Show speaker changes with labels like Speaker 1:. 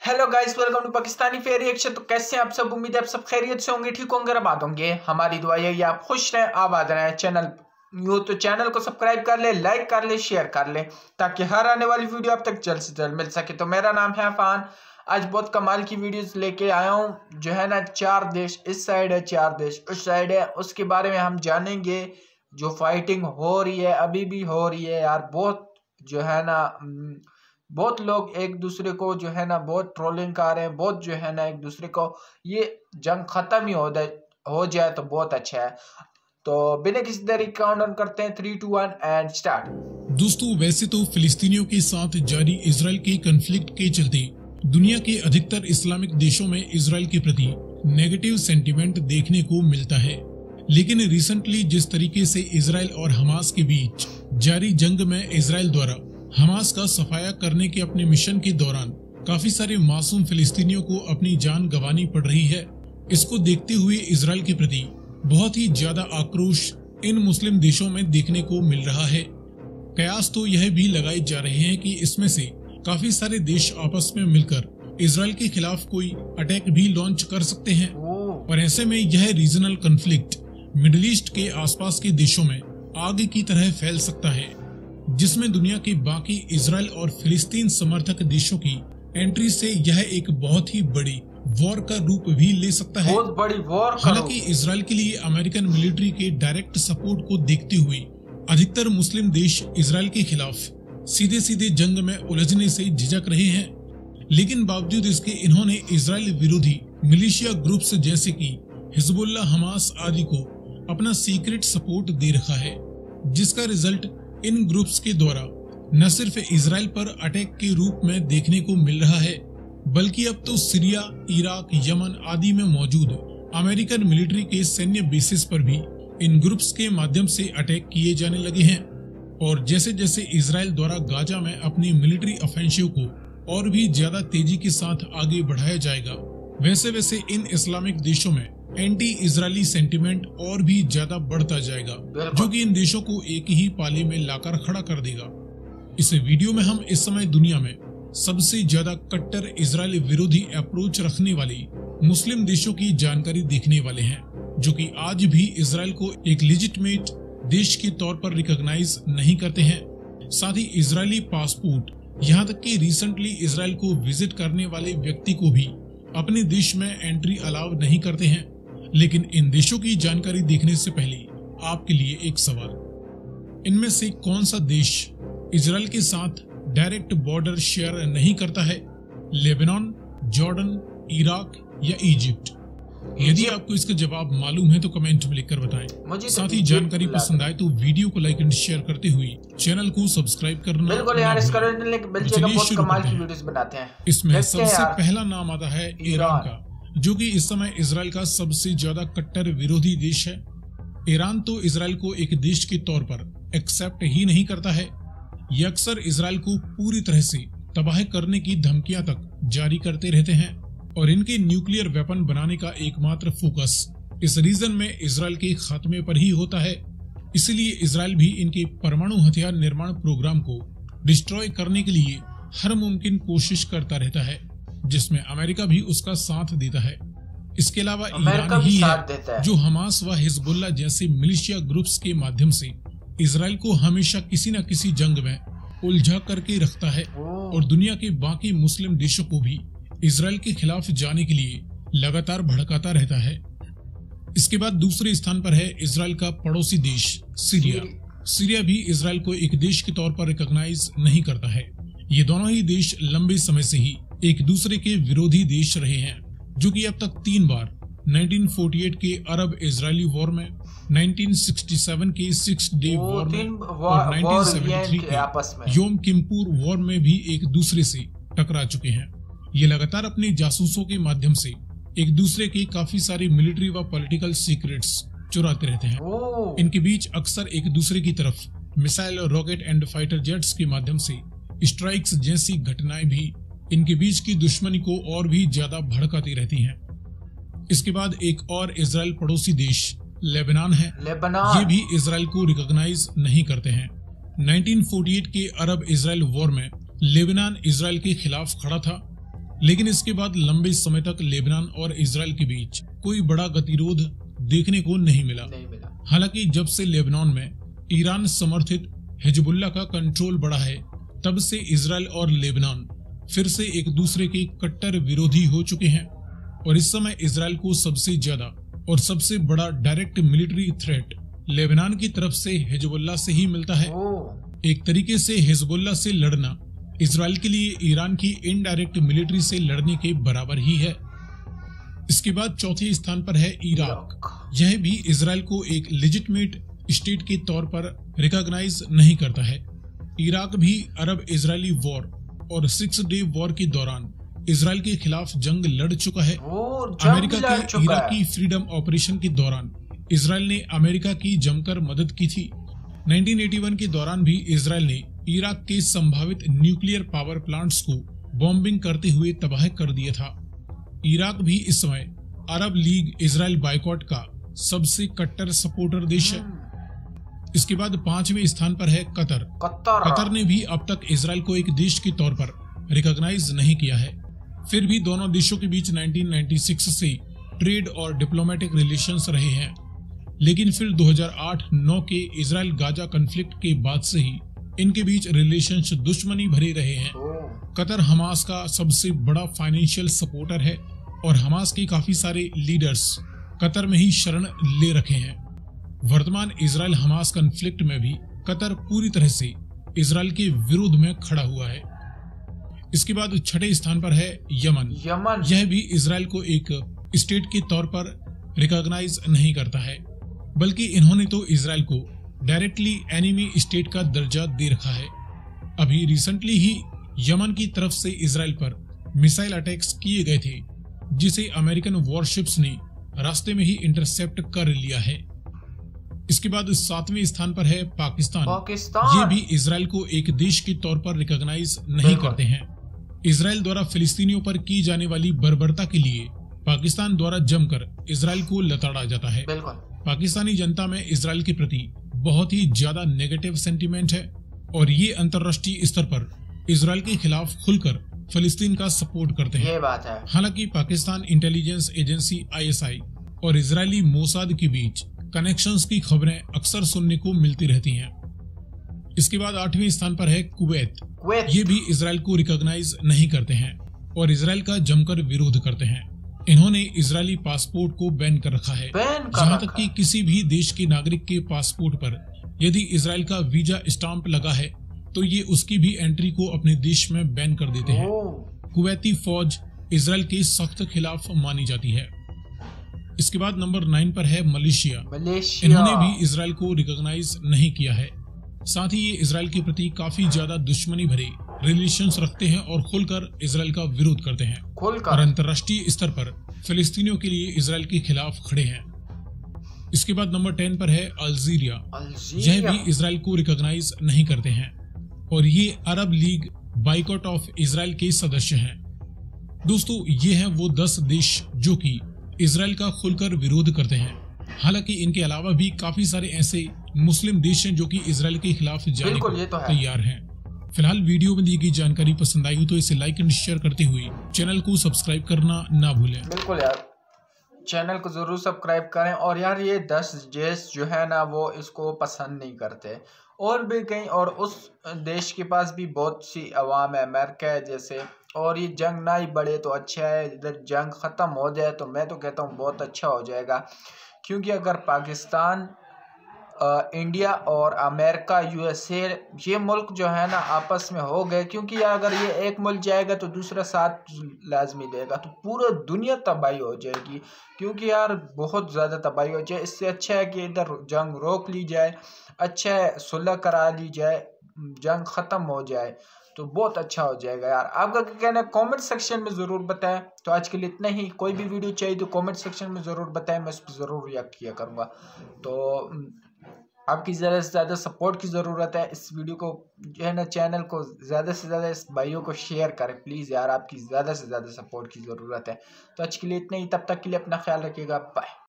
Speaker 1: Hello guys, welcome to Pakistani fair reaction. तो कैसे हैं आप सब? उम्मीद है आप सब खैरियत से होंगे, ठीक होंगे, आबाद होंगे। हमारी दुआ यही आप खुश रहें, आबाद रहें। चैनल न्यू तो चैनल को सब्सक्राइब कर ले, लाइक कर ले, शेयर कर ले, ताकि हर आने वाली वीडियो आप तक जल्द से जल्द मिल सके। तो मेरा नाम है अफान। आज बहुत कमाल की वीडियोस लेके आया हूँ। जो है ना, 4 देश इस साइड है, 4 देश उस साइड है, उसके बारे में हम जानेंगे। जो फाइटिंग हो रही है, अभी भी हो रही है यार। बहुत जो है ना, बहुत लोग एक दूसरे को जो है ना बहुत ट्रोलिंग कर रहे हैं। बहुत जो है ना एक दूसरे को, ये जंग खत्म ही हो जाए तो बहुत अच्छा है। तो बिना किसी देरी काउंटडाउन करते हैं, 3, 2, 1 एंड स्टार्ट।
Speaker 2: दोस्तों, वैसे तो फिलिस्तीनियों के साथ जारी इजराइल के कन्फ्लिक्ट के चलते दुनिया के अधिकतर इस्लामिक देशों में इजराइल के प्रति नेगेटिव सेंटीमेंट देखने को मिलता है। लेकिन रिसेंटली जिस तरीके से इजराइल और हमास के बीच जारी जंग में इजराइल द्वारा हमास का सफाया करने के अपने मिशन के दौरान काफी सारे मासूम फिलिस्तीनियों को अपनी जान गंवानी पड़ रही है, इसको देखते हुए इजराइल के प्रति बहुत ही ज्यादा आक्रोश इन मुस्लिम देशों में देखने को मिल रहा है। कयास तो यह भी लगाए जा रहे हैं कि इसमें से काफी सारे देश आपस में मिलकर इजराइल के खिलाफ कोई अटैक भी लॉन्च कर सकते हैं। और ऐसे में यह रीजनल कॉन्फ्लिक्ट मिडिल ईस्ट के आसपास के देशों में आग की तरह फैल सकता है, जिसमें दुनिया के बाकी इजराइल और फिलिस्तीन समर्थक देशों की एंट्री से यह एक बहुत ही बड़ी वॉर का रूप भी ले सकता है।
Speaker 1: बहुत बड़ी वॉर।
Speaker 2: हालांकि इजराइल के लिए अमेरिकन मिलिट्री के डायरेक्ट सपोर्ट को देखते हुए अधिकतर मुस्लिम देश इजराइल के खिलाफ सीधे सीधे जंग में उलझने से झिझक रहे हैं। लेकिन बावजूद इसके इन्होंने इजराइल विरोधी मिलिशिया ग्रुप्स जैसे कि हिजबुल्लाह, हमास आदि को अपना सीक्रेट सपोर्ट दे रखा है, जिसका रिजल्ट इन ग्रुप्स के द्वारा न सिर्फ इजराइल पर अटैक के रूप में देखने को मिल रहा है, बल्कि अब तो सीरिया, इराक, यमन आदि में मौजूद अमेरिकन मिलिट्री के सैन्य बेसिस पर भी इन ग्रुप्स के माध्यम से अटैक किए जाने लगे हैं। और जैसे जैसे इजराइल द्वारा गाजा में अपनी मिलिट्री ऑफेंसिव को और भी ज्यादा तेजी के साथ आगे बढ़ाया जाएगा, वैसे वैसे इन इस्लामिक देशों में एंटी इजरायली सेंटीमेंट और भी ज्यादा बढ़ता जाएगा, जो कि इन देशों को एक ही पाले में लाकर खड़ा कर देगा। इस वीडियो में हम इस समय दुनिया में सबसे ज्यादा कट्टर इजराइल विरोधी अप्रोच रखने वाली मुस्लिम देशों की जानकारी देखने वाले हैं, जो कि आज भी इजराइल को एक लेजिटिमेट देश के तौर पर रिकॉग्नाइज नहीं करते हैं। साथ ही इजरायली पासपोर्ट, यहाँ तक कि रिसेंटली इजराइल को विजिट करने वाले व्यक्ति को भी अपने देश में एंट्री अलाउ नहीं करते हैं। लेकिन इन देशों की जानकारी देखने से पहले आपके लिए एक सवाल, इनमें से कौन सा देश इजराइल के साथ डायरेक्ट बॉर्डर शेयर नहीं करता है? लेबनान, जॉर्डन, इराक या इजिप्ट? यदि आपको इसका जवाब मालूम है तो कमेंट में लिखकर बताएं। साथ ही जानकारी पसंद आए तो वीडियो को लाइक एंड शेयर करते हुए चैनल को सब्सक्राइब करना
Speaker 1: बिल्कुल यार, इस बहुत कमाल की वीडियोस बनाते हैं।
Speaker 2: इसमें सबसे पहला नाम आता है ईरान का, जो कि इस समय इजराइल का सबसे ज्यादा कट्टर विरोधी देश है। ईरान तो इजराइल को एक देश के तौर पर एक्सेप्ट ही नहीं करता है, ये अक्सर इजराइल को पूरी तरह से तबाह करने की धमकियां तक जारी करते रहते हैं। और इनके न्यूक्लियर वेपन बनाने का एकमात्र फोकस इस रीजन में इजराइल के खात्मे पर ही होता है। इसलिए इजराइल भी इनके परमाणु हथियार निर्माण प्रोग्राम को डिस्ट्रॉय करने के लिए हर मुमकिन कोशिश करता रहता है, जिसमें अमेरिका भी उसका साथ देता है। इसके अलावा ईरान ही है जो हमास व हिजबुल्लाह जैसे मिलिशिया ग्रुप्स के माध्यम से इजराइल को हमेशा किसी न किसी जंग में उलझा करके रखता है, और दुनिया के बाकी मुस्लिम देशों को भी इजराइल के खिलाफ जाने के लिए लगातार भड़काता रहता है। इसके बाद दूसरे स्थान पर है इजराइल का पड़ोसी देश सीरिया। सीरिया भी इजराइल को एक देश के तौर पर रिकॉग्नाइज नहीं करता है। ये दोनों ही देश लंबे समय से ही एक दूसरे के विरोधी देश रहे हैं, जो कि अब तक 3 बार 1948 के अरब इजरायली वॉर में, 1967 के 6 डे वॉर में और 1973 के योम किपुर वॉर में भी एक दूसरे से टकरा चुके हैं। ये लगातार अपने जासूसों के माध्यम से एक दूसरे के काफी सारे मिलिट्री व पॉलिटिकल सीक्रेट्स चुराते रहते हैं। इनके बीच अक्सर एक दूसरे की तरफ missile, rocket and fighter jets के माध्यम से स्ट्राइक्स जैसी घटनाएं भी इनके बीच की दुश्मनी को और भी ज्यादा भड़काती रहती हैं। इसके बाद एक और इजराइल पड़ोसी देश लेबनान है। ये भी इजराइल को रिकॉग्नाइज नहीं करते हैं। 1948 के अरब इजराइल वॉर में लेबनान इजराइल के खिलाफ खड़ा था लेकिन इसके बाद लंबे समय तक लेबनान और इजराइल के बीच कोई बड़ा गतिरोध देखने को नहीं मिला। हालांकि जब से लेबनान में ईरान समर्थित हिजबुल्लाह का कंट्रोल बढ़ा है, तब से इजराइल और लेबनान फिर से एक दूसरे के कट्टर विरोधी हो चुके हैं और इस समय इजराइल को सबसे ज्यादा और सबसे बड़ा डायरेक्ट मिलिट्री थ्रेट लेबनान की तरफ से हिजबुल्लाह से ही मिलता है। एक तरीके से हिजबुल्लाह से लड़ना इजराइल के लिए ईरान की इनडायरेक्ट मिलिट्री से लड़ने के बराबर ही है। इसके बाद चौथे स्थान पर है इराक। यह भी इजराइल को एक लेजिटिमेट स्टेट के तौर पर रिकॉग्नाइज नहीं करता है। इराक भी अरब इजरायली वॉर और 6 डे वॉर के दौरान इजराइल के खिलाफ जंग लड़ चुका है। अमेरिका के इराकी फ्रीडम ऑपरेशन के दौरान इजराइल ने अमेरिका की जमकर मदद की थी। 1981 के दौरान भी इजराइल ने इराक के संभावित न्यूक्लियर पावर प्लांट्स को बॉम्बिंग करते हुए तबाह कर दिया था। इराक भी इस समय अरब लीग इजराइल बायकॉट का सबसे कट्टर सपोर्टर देश है। इसके बाद 5वें स्थान पर है कतर। कतर ने भी अब तक इजराइल को एक देश के तौर पर रिकॉग्नाइज नहीं किया है। फिर भी दोनों देशों के बीच 1996 से ट्रेड और डिप्लोमेटिक रिलेशंस रहे हैं, लेकिन फिर 2008-9 के इजराइल गाजा कन्फ्लिक्ट के बाद से ही इनके बीच रिलेशंस दुश्मनी भरे रहे हैं। कतर हमास का सबसे बड़ा फाइनेंशियल सपोर्टर है और हमास के काफी सारे लीडर्स कतर में ही शरण ले रखे हैं। वर्तमान इजराइल हमास कन्फ्लिक्ट में भी कतर पूरी तरह से इजराइल के विरोध में खड़ा हुआ है। इसके बाद 6ठे स्थान पर है यमन। यह भी इजराइल को एक स्टेट के तौर पर रिकॉग्नाइज नहीं करता है, बल्कि इन्होंने तो इजराइल को डायरेक्टली एनिमी स्टेट का दर्जा दे रखा है। अभी रिसेंटली ही यमन की तरफ से इजराइल पर मिसाइल अटैक्स किए गए थे, जिसे अमेरिकन वॉरशिप्स ने रास्ते में ही इंटरसेप्ट कर लिया है। इसके बाद 7वें स्थान पर है पाकिस्तान। ये भी इजराइल को एक देश के तौर पर रिकॉग्नाइज नहीं करते हैं। इजराइल द्वारा फिलिस्तीनियों पर की जाने वाली बर्बरता के लिए पाकिस्तान द्वारा जमकर इजराइल को लताड़ा जाता है। पाकिस्तानी जनता में इजराइल के प्रति बहुत ही ज्यादा नेगेटिव सेंटीमेंट है और ये अंतर्राष्ट्रीय स्तर पर इजराइल के खिलाफ खुलकर फिलिस्तीन का सपोर्ट करते हैं।
Speaker 1: ये बात है।
Speaker 2: हालांकि पाकिस्तान इंटेलिजेंस एजेंसी ISI और इजरायली मोसाद के बीच कनेक्शंस की खबरें अक्सर सुनने को मिलती रहती हैं। इसके बाद 8वें स्थान पर है कुवैत। ये भी इजराइल को रिकॉग्नाइज नहीं करते हैं और इजराइल का जमकर विरोध करते हैं। इन्होंने इजरायली पासपोर्ट को बैन कर रखा है, जहाँ तक कि किसी भी देश के नागरिक के पासपोर्ट पर यदि इजराइल का वीजा स्टाम्प लगा है तो ये उसकी भी एंट्री को अपने देश में बैन कर देते हैं। कुवैती फौज इजराइल के सख्त खिलाफ मानी जाती है। इसके बाद नंबर 9 पर है मलेशिया। इन्होंने भी इजराइल को रिकॉग्नाइज नहीं किया है। साथ ही ये इजराइल के प्रति काफी ज्यादा दुश्मनी भरे रिलेशंस रखते हैं और खुलकर इजराइल का विरोध करते हैं और अंतर्राष्ट्रीय स्तर पर फिलिस्तीनियों के लिए इजराइल के खिलाफ खड़े हैं। इसके बाद नंबर 10 पर है अल्जीरिया। यह भी इजराइल को रिकॉग्नाइज नहीं करते हैं और ये अरब लीग बाइकॉट ऑफ इजराइल के सदस्य हैं। दोस्तों, ये हैं वो 10 देश जो कि इजराइल का खुलकर विरोध करते हैं। हालांकि इनके अलावा भी काफी सारे ऐसे मुस्लिम देश हैं जो कि इजराइल के खिलाफ जाने को तैयार हैं। फिलहाल वीडियो में दी गई जानकारी पसंद आई हो तो इसे लाइक एंड शेयर करते हुए चैनल को सब्सक्राइब करना ना भूलें।
Speaker 1: बिल्कुल यार, चैनल को जरूर सब्सक्राइब करें। और यार ये 10 देश जो है ना वो इसको पसंद नहीं करते, और भी कहीं और उस देश के पास भी बहुत सी अवाम है, अमेरिका है जैसे, और ये जंग ना ही बढ़े तो अच्छा है। इधर जंग ख़त्म हो जाए तो मैं तो कहता हूँ बहुत अच्छा हो जाएगा, क्योंकि अगर पाकिस्तान, इंडिया और अमेरिका, USA ये मुल्क जो है ना आपस में हो गए, क्योंकि यार अगर ये एक मुल्क जाएगा तो दूसरा साथ लाजमी देगा, तो पूरा दुनिया तबाही हो जाएगी, क्योंकि यार बहुत ज़्यादा तबाही हो जाए। इससे अच्छा है कि इधर जंग रोक ली जाए, अच्छा है सुलह करा ली जाए, जंग ख़त्म हो जाए तो बहुत अच्छा हो जाएगा। यार आपका क्या कहना है कमेंट सेक्शन में ज़रूर बताएं। तो आज के लिए इतना ही। कोई भी वीडियो चाहिए तो कमेंट सेक्शन में ज़रूर बताएं, मैं उस पर ज़रूर रिएक्ट किया करूँगा। तो आपकी ज़्यादा से ज़्यादा सपोर्ट की ज़रूरत है। इस वीडियो को जो है ना, चैनल को ज़्यादा से ज़्यादा इस भाइयों को शेयर करें प्लीज़ यार, आपकी ज़्यादा से ज़्यादा सपोर्ट की ज़रूरत है। तो आज के लिए इतना ही, तब तक के लिए अपना ख्याल रखिएगा, बाय।